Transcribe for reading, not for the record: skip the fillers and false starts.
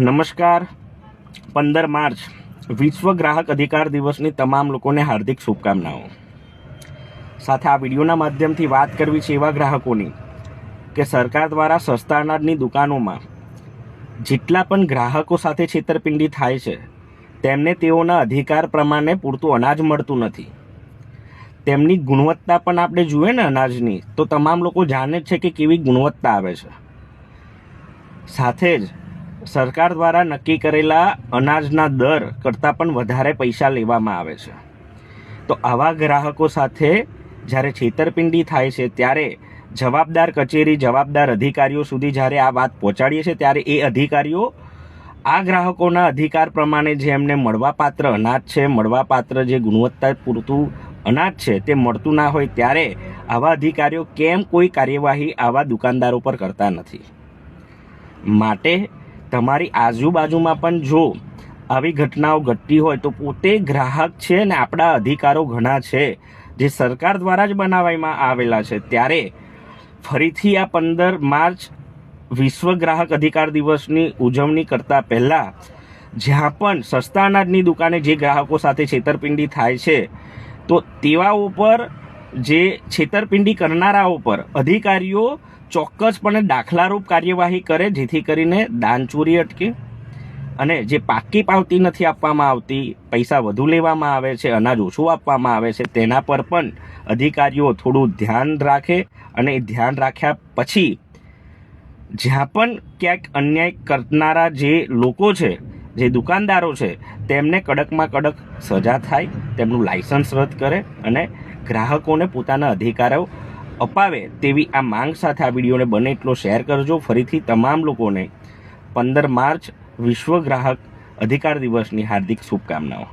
નમસ્કાર. 15 માર્ચ વિશ્વ ગ્રાહક અધિકાર દિવસની તમામ લોકોને હાર્દિક શુભકામનાઓ. સાથે આ વિડીયોના માધ્યમથી વાત કરવી છે એવા ગ્રાહકોની કે સરકાર દ્વારા સસ્તા અનાજની દુકાનોમાં જેટલા પણ ગ્રાહકો સાથે છેતરપિંડી થાય છે તેમને તેઓના અધિકાર પ્રમાણે પૂરતું અનાજ મળતું નથી. તેમની ગુણવત્તા પણ આપણે જોઈએ ને અનાજની, તો તમામ લોકો જાણે છે કે કેવી ગુણવત્તા આવે છે. સાથે જ સરકાર દ્વારા નક્કી કરેલા અનાજના દર કરતાં પણ વધારે પૈસા લેવામાં આવે છે. તો આવા ગ્રાહકો સાથે જ્યારે છેતરપિંડી થાય છે ત્યારે જવાબદાર કચેરી, જવાબદાર અધિકારીઓ સુધી જ્યારે આ વાત પહોંચાડીએ છીએ ત્યારે એ અધિકારીઓ આ ગ્રાહકોના અધિકાર પ્રમાણે જે એમને મળવાપાત્ર અનાજ છે, મળવાપાત્ર જે ગુણવત્તા પૂરતું અનાજ છે તે મળતું ના હોય ત્યારે આવા અધિકારીઓ કેમ કોઈ કાર્યવાહી આવા દુકાનદારો પર કરતા નથી. માટે તમારી આજુબાજુમાં પણ જો આવી ઘટનાઓ ઘટતી હોય તો પોતે ગ્રાહક છે ને આપણા અધિકારો ઘણા છે જે સરકાર દ્વારા જ બનાવવામાં આવેલા છે. ત્યારે ફરીથી આ 15 માર્ચ વિશ્વ ગ્રાહક અધિકાર દિવસની ઉજવણી કરતાં પહેલાં જ્યાં પણ સસ્તા અનાજની દુકાને જે ગ્રાહકો સાથે છેતરપિંડી થાય છે તો તેવાઓ પર, જે છેતરપિંડી કરનારાઓ પર અધિકારીઓ ચોક્કસપણે દાખલારૂપ કાર્યવાહી કરે, જેથી કરીને દાનચોરી અટકે અને જે પાકી પાવતી નથી આપવામાં આવતી, પૈસા વધુ લેવામાં આવે છે, અનાજ ઓછું આપવામાં આવે છે, તેના પર પણ અધિકારીઓ થોડું ધ્યાન રાખે અને ધ્યાન રાખ્યા પછી જ્યાં પણ ક્યાંક અન્યાય કરનારા જે લોકો છે, જે દુકાનદારો છે, તેમને કડકમાં કડક સજા થાય, તેમનું લાયસન્સ રદ કરે અને ગ્રાહકોને પોતાના અધિકારો અપાવે તેવી આ માંગ સાથે આ વિડીયોને બને એટલો શેર કરજો. ફરીથી તમામ લોકોને 15 માર્ચ વિશ્વ ગ્રાહક અધિકાર દિવસની હાર્દિક શુભકામનાઓ.